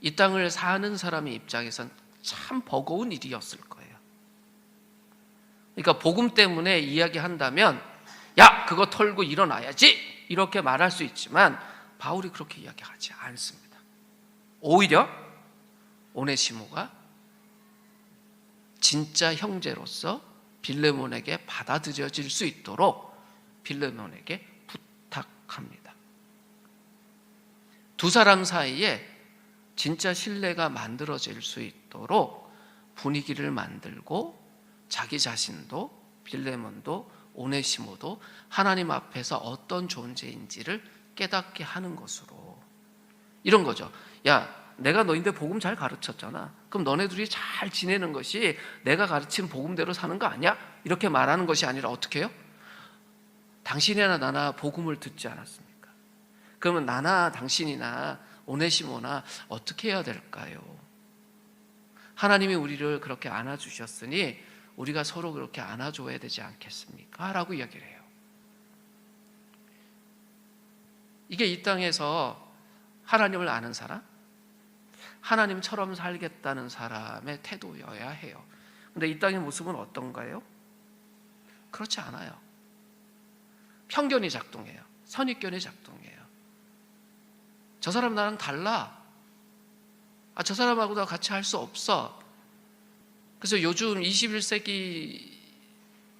이 땅을 사는 사람의 입장에선 참 버거운 일이었을 거예요. 그러니까 복음 때문에 이야기한다면 야, 그거 털고 일어나야지 이렇게 말할 수 있지만 바울이 그렇게 이야기하지 않습니다. 오히려 오네시모가 진짜 형제로서 빌레몬에게 받아들여질 수 있도록 빌레몬에게 부탁합니다. 두 사람 사이에 진짜 신뢰가 만들어질 수 있도록 분위기를 만들고 자기 자신도 빌레몬도 오네시모도 하나님 앞에서 어떤 존재인지를 깨닫게 하는 것으로 이런 거죠. 야, 내가 너희들 복음 잘 가르쳤잖아. 그럼 너네들이 잘 지내는 것이 내가 가르친 복음대로 사는 거 아니야? 이렇게 말하는 것이 아니라 어떻게 해요? 당신이나 나나 복음을 듣지 않았습니까? 그러면 나나 당신이나 오네시모나 어떻게 해야 될까요? 하나님이 우리를 그렇게 안아주셨으니 우리가 서로 그렇게 안아줘야 되지 않겠습니까? 라고 이야기를 해요. 이게 이 땅에서 하나님을 아는 사람, 하나님처럼 살겠다는 사람의 태도여야 해요. 근데 이 땅의 모습은 어떤가요? 그렇지 않아요. 편견이 작동해요. 선입견이 작동해요. 저 사람 나랑 달라. 저 사람하고 나 같이 할 수 없어. 그래서 요즘 21세기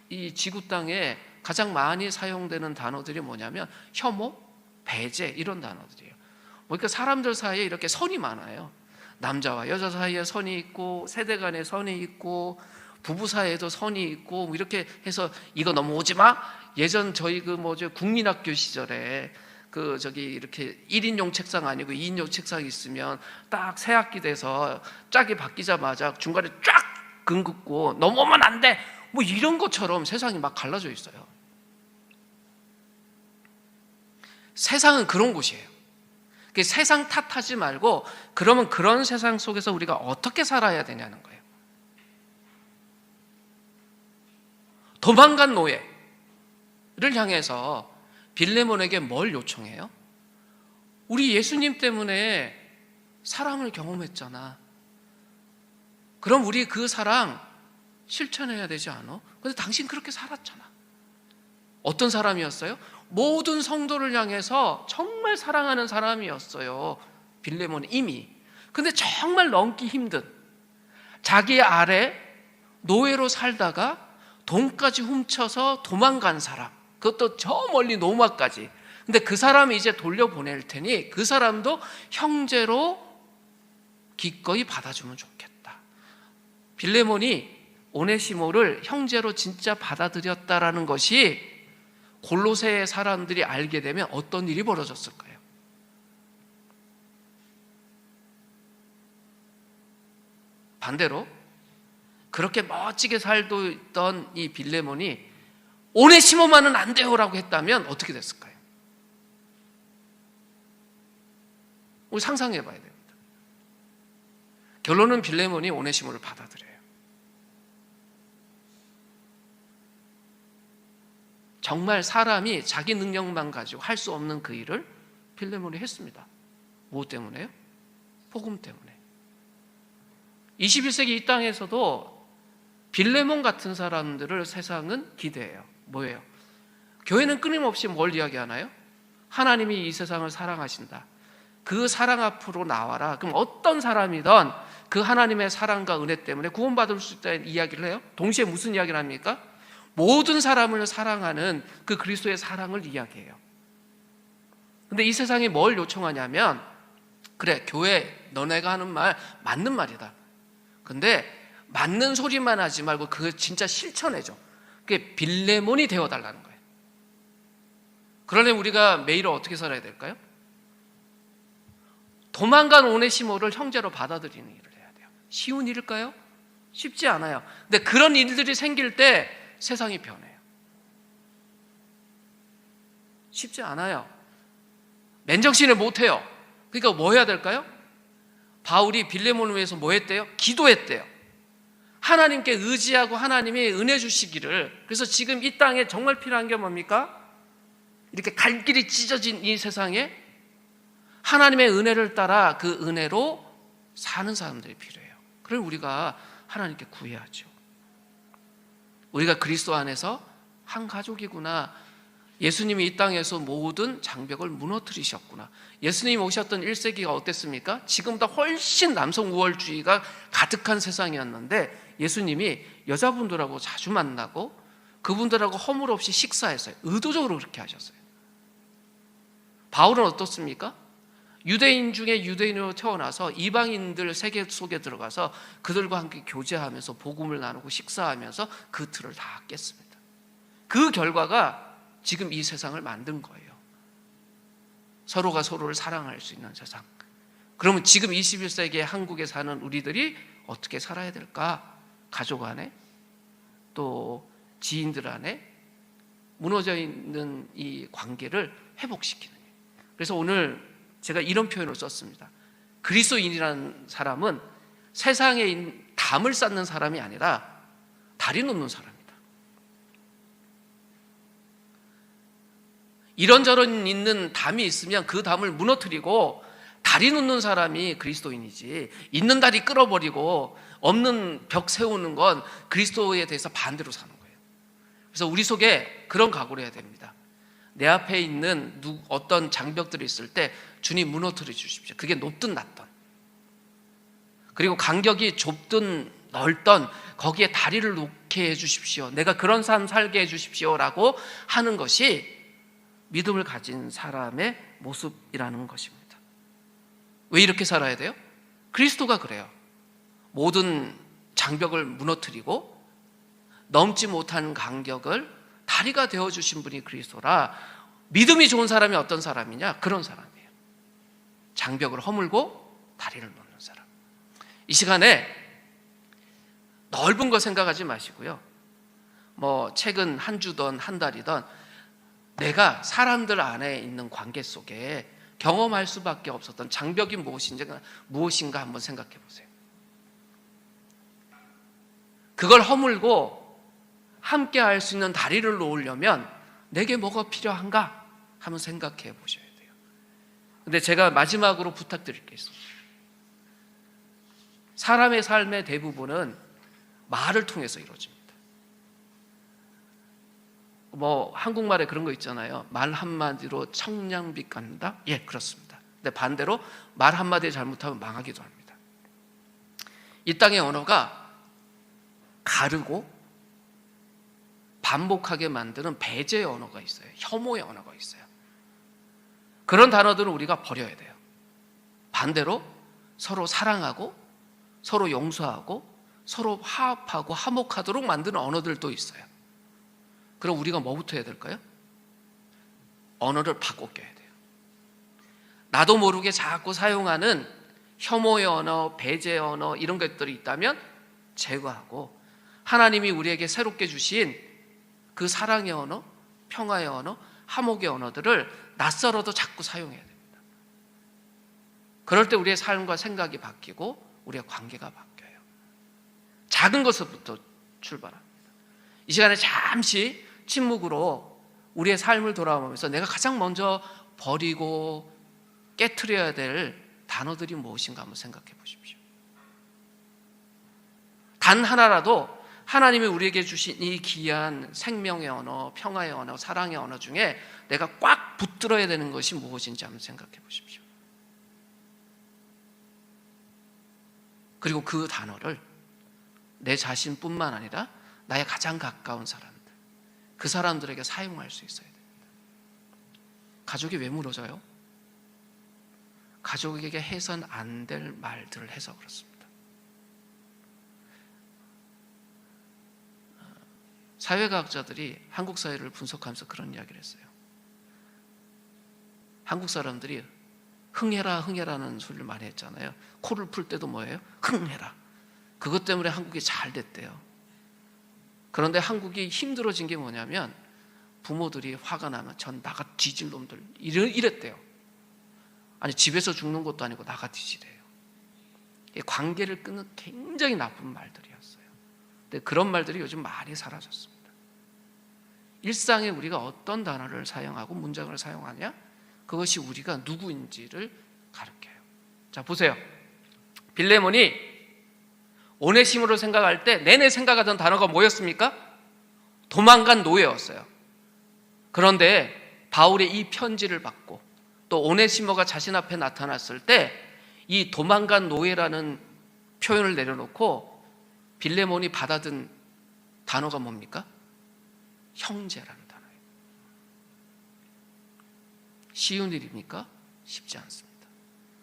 이 지구 땅에 가장 많이 사용되는 단어들이 뭐냐면 혐오, 배제 이런 단어들이에요. 그러니까 사람들 사이에 이렇게 선이 많아요. 남자와 여자 사이에 선이 있고 세대 간에 선이 있고 부부 사이에도 선이 있고 뭐 이렇게 해서 이거 넘어오지 마. 예전 저희 국민학교 시절에 이렇게 1인용 책상 아니고 2인용 책상이 있으면 딱 새 학기 돼서 짝이 바뀌자마자 중간에 쫙 긋고 넘어오면 안 돼. 뭐 이런 것처럼 세상이 막 갈라져 있어요. 세상은 그런 곳이에요. 세상 탓하지 말고 그러면 그런 세상 속에서 우리가 어떻게 살아야 되냐는 거예요. 도망간 노예를 향해서 빌레몬에게 뭘 요청해요? 우리 예수님 때문에 사랑을 경험했잖아. 그럼 우리 그 사랑 실천해야 되지 않아? 근데 당신 그렇게 살았잖아. 어떤 사람이었어요? 모든 성도를 향해서 정말 사랑하는 사람이었어요. 빌레몬은 이미. 근데 정말 넘기 힘든 자기 아래 노예로 살다가 돈까지 훔쳐서 도망간 사람, 그것도 저 멀리 노마까지. 근데 그 사람이 이제 돌려보낼 테니 그 사람도 형제로 기꺼이 받아주면 좋겠다. 빌레몬이 오네시모를 형제로 진짜 받아들였다라는 것이 골로새 사람들이 알게 되면 어떤 일이 벌어졌을까요? 반대로 그렇게 멋지게 살던 이 빌레몬이 오네시모만은 안 돼요라고 했다면 어떻게 됐을까요? 우리 상상해 봐야 됩니다. 결론은 빌레몬이 오네시모를 받아들여요. 정말 사람이 자기 능력만 가지고 할 수 없는 그 일을 빌레몬이 했습니다. 뭐 때문에요? 복음 때문에. 21세기 이 땅에서도 빌레몬 같은 사람들을 세상은 기대해요. 뭐예요? 교회는 끊임없이 뭘 이야기하나요? 하나님이 이 세상을 사랑하신다. 그 사랑 앞으로 나와라. 그럼 어떤 사람이든 그 하나님의 사랑과 은혜 때문에 구원받을 수 있다는 이야기를 해요. 동시에 무슨 이야기를 합니까? 모든 사람을 사랑하는 그 그리스도의 사랑을 이야기해요. 근데 이 세상이 뭘 요청하냐면 그래, 교회 너네가 하는 말 맞는 말이다. 근데 맞는 소리만 하지 말고 그거 진짜 실천해줘. 그게 빌레몬이 되어달라는 거예요. 그러려면 우리가 매일 어떻게 살아야 될까요? 도망간 오네시모를 형제로 받아들이는 일을 해야 돼요. 쉬운 일일까요? 쉽지 않아요. 근데 그런 일들이 생길 때 세상이 변해요. 쉽지 않아요. 맨정신을 못해요. 그러니까 뭐 해야 될까요? 바울이 빌레몬을 위해서 뭐 했대요? 기도했대요. 하나님께 의지하고 하나님이 은혜 주시기를. 그래서 지금 이 땅에 정말 필요한 게 뭡니까? 이렇게 갈 길이 찢어진 이 세상에 하나님의 은혜를 따라 그 은혜로 사는 사람들이 필요해요. 그걸 우리가 하나님께 구해야죠. 우리가 그리스도 안에서 한 가족이구나. 예수님이 이 땅에서 모든 장벽을 무너뜨리셨구나. 예수님이 오셨던 1세기가 어땠습니까? 지금보다 훨씬 남성 우월주의가 가득한 세상이었는데 예수님이 여자분들하고 자주 만나고 그분들하고 허물 없이 식사했어요. 의도적으로 그렇게 하셨어요. 바울은 어떻습니까? 유대인 중에 유대인으로 태어나서 이방인들 세계 속에 들어가서 그들과 함께 교제하면서 복음을 나누고 식사하면서 그 틀을 다 깼습니다. 그 결과가 지금 이 세상을 만든 거예요. 서로가 서로를 사랑할 수 있는 세상. 그러면 지금 21세기에 한국에 사는 우리들이 어떻게 살아야 될까? 가족 안에 또 지인들 안에 무너져 있는 이 관계를 회복시키는 일. 그래서 오늘 제가 이런 표현을 썼습니다. 그리스도인이라는 사람은 세상에 담을 쌓는 사람이 아니라 다리 놓는 사람입니다. 이런저런 있는 담이 있으면 그 담을 무너뜨리고 다리 놓는 사람이 그리스도인이지, 있는 다리 끌어버리고 없는 벽 세우는 건 그리스도에 대해서 반대로 사는 거예요. 그래서 우리 속에 그런 각오를 해야 됩니다. 내 앞에 있는 어떤 장벽들이 있을 때 주님 무너뜨려 주십시오. 그게 높든 낮든, 그리고 간격이 좁든 넓든 거기에 다리를 놓게 해주십시오. 내가 그런 삶 살게 해주십시오라고 하는 것이 믿음을 가진 사람의 모습이라는 것입니다. 왜 이렇게 살아야 돼요? 그리스도가 그래요. 모든 장벽을 무너뜨리고 넘지 못한 간격을 다리가 되어주신 분이 그리스도라. 믿음이 좋은 사람이 어떤 사람이냐? 그런 사람이에요. 장벽을 허물고 다리를 놓는 사람. 이 시간에 넓은 거 생각하지 마시고요. 뭐 최근 한 주든 한 달이든 내가 사람들 안에 있는 관계 속에 경험할 수밖에 없었던 장벽이 무엇인가 한번 생각해 보세요. 그걸 허물고 함께 할 수 있는 다리를 놓으려면 내게 뭐가 필요한가 한번 생각해 보셔야 돼요. 근데 제가 마지막으로 부탁드릴 게 있어요. 사람의 삶의 대부분은 말을 통해서 이루어집니다. 뭐 한국말에 그런 거 있잖아요. 말 한마디로 청량빛 간다? 예, 그렇습니다. 근데 반대로 말 한마디 잘못하면 망하기도 합니다. 이 땅의 언어가 가르고 반복하게 만드는 배제의 언어가 있어요. 혐오의 언어가 있어요. 그런 단어들은 우리가 버려야 돼요. 반대로 서로 사랑하고 서로 용서하고 서로 화합하고 화목하도록 만드는 언어들도 있어요. 그럼 우리가 뭐부터 해야 될까요? 언어를 바꿔 껴야 돼요. 나도 모르게 자꾸 사용하는 혐오의 언어, 배제의 언어 이런 것들이 있다면 제거하고 하나님이 우리에게 새롭게 주신 그 사랑의 언어, 평화의 언어, 화목의 언어들을 낯설어도 자꾸 사용해야 됩니다. 그럴 때 우리의 삶과 생각이 바뀌고 우리의 관계가 바뀌어요. 작은 것부터 출발합니다. 이 시간에 잠시 침묵으로 우리의 삶을 돌아보면서 내가 가장 먼저 버리고 깨트려야 될 단어들이 무엇인가 한번 생각해 보십시오. 단 하나라도 하나님이 우리에게 주신 이 귀한 생명의 언어, 평화의 언어, 사랑의 언어 중에 내가 꽉 붙들어야 되는 것이 무엇인지 한번 생각해 보십시오. 그리고 그 단어를 내 자신뿐만 아니라 나의 가장 가까운 사람들, 그 사람들에게 사용할 수 있어야 됩니다. 가족이 왜 무너져요? 가족에게 해선 안 될 말들을 해서 그렇습니다. 사회과학자들이 한국 사회를 분석하면서 그런 이야기를 했어요. 한국 사람들이 흥해라 흥해라는 소리를 많이 했잖아요. 코를 풀 때도 뭐예요? 흥해라. 그것 때문에 한국이 잘 됐대요. 그런데 한국이 힘들어진 게 뭐냐면 부모들이 화가 나면 전 나가 뒤질 놈들 이랬대요. 아니 집에서 죽는 것도 아니고 나가 뒤지래요. 관계를 끊는 굉장히 나쁜 말들이었어요. 근데 그런 말들이 요즘 많이 사라졌습니다. 일상에 우리가 어떤 단어를 사용하고 문장을 사용하냐? 그것이 우리가 누구인지를 가르쳐요. 자, 보세요. 빌레몬이 오네시모를 생각할 때 내내 생각하던 단어가 뭐였습니까? 도망간 노예였어요. 그런데 바울의 이 편지를 받고 또 오네시모가 자신 앞에 나타났을 때 이 도망간 노예라는 표현을 내려놓고 빌레몬이 받아든 단어가 뭡니까? 형제라는 단어예요. 쉬운 일입니까? 쉽지 않습니다.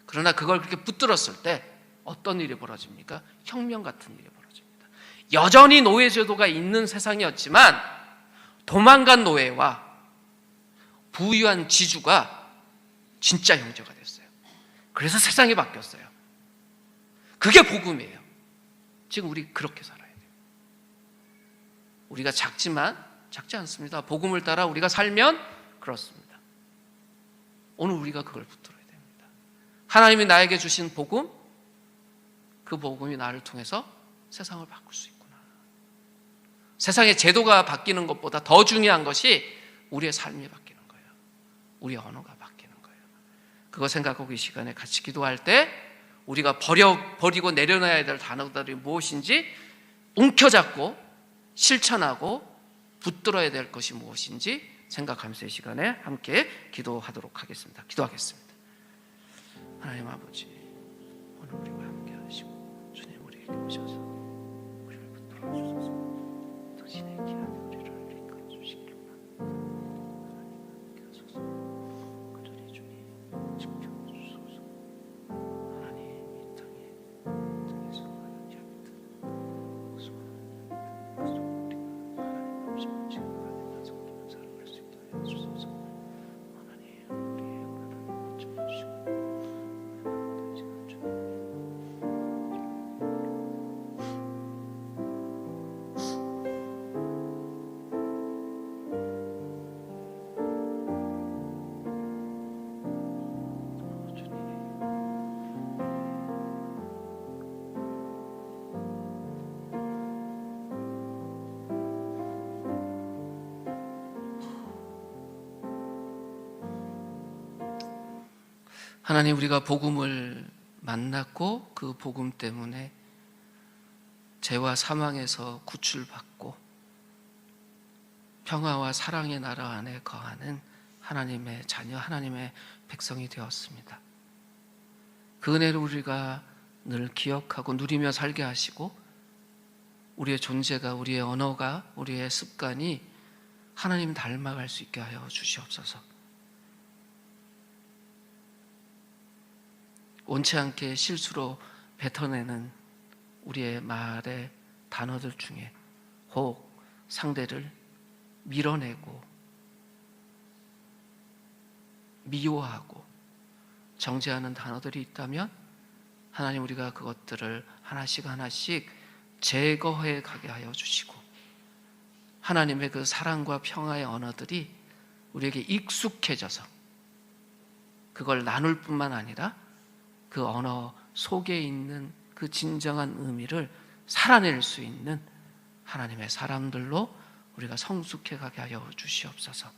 그러나 그걸 그렇게 붙들었을 때 어떤 일이 벌어집니까? 혁명 같은 일이 벌어집니다. 여전히 노예 제도가 있는 세상이었지만 도망간 노예와 부유한 지주가 진짜 형제가 됐어요. 그래서 세상이 바뀌었어요. 그게 복음이에요. 지금 우리 그렇게 살아야 돼요. 우리가 작지만 작지 않습니다. 복음을 따라 우리가 살면 그렇습니다. 오늘 우리가 그걸 붙들어야 됩니다. 하나님이 나에게 주신 복음, 그 복음이 나를 통해서 세상을 바꿀 수 있구나. 세상의 제도가 바뀌는 것보다 더 중요한 것이 우리의 삶이 바뀌는 거예요. 우리의 언어가 바뀌는 거예요. 그거 생각하고 이 시간에 같이 기도할 때 우리가 버리고 내려놔야 될 단어들이 무엇인지 움켜잡고 실천하고 붙들어야 될 것이 무엇인지 생각하면서 이 시간에 함께 기도하도록 하겠습니다. 기도하겠습니다. 하나님 아버지, 오늘 우리와 함께 하시고 주님 우리에게 오셔서 우리를 붙들어 주소서. 당신의 귀한 우리를 이끌어 주시기를 바랍니다. 하나님 함께 하소서. 그전에 주님 지켜주소서. 하나님 이 땅에 수많은 약들, 수많은 약들, 우리가 하나님 없이 지금 하나님 성도는 살아갈 수 있도록 해주소서. 하나님 우리의 오늘을 붙여주시고 하나님, 우리가 복음을 만났고 그 복음 때문에 죄와 사망에서 구출받고 평화와 사랑의 나라 안에 거하는 하나님의 자녀, 하나님의 백성이 되었습니다. 그 은혜를 우리가 늘 기억하고 누리며 살게 하시고 우리의 존재가, 우리의 언어가, 우리의 습관이 하나님 닮아갈 수 있게 하여 주시옵소서. 원치 않게 실수로 뱉어내는 우리의 말의 단어들 중에 혹 상대를 밀어내고 미워하고 정죄하는 단어들이 있다면 하나님, 우리가 그것들을 하나씩 하나씩 제거해 가게 하여 주시고 하나님의 그 사랑과 평화의 언어들이 우리에게 익숙해져서 그걸 나눌 뿐만 아니라 그 언어 속에 있는 그 진정한 의미를 살아낼 수 있는 하나님의 사람들로 우리가 성숙해 가게 하여 주시옵소서.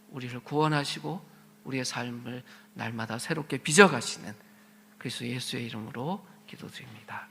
우리를 구원하시고 우리의 삶을 날마다 새롭게 빚어가시는 그리스도 예수의 이름으로 기도드립니다.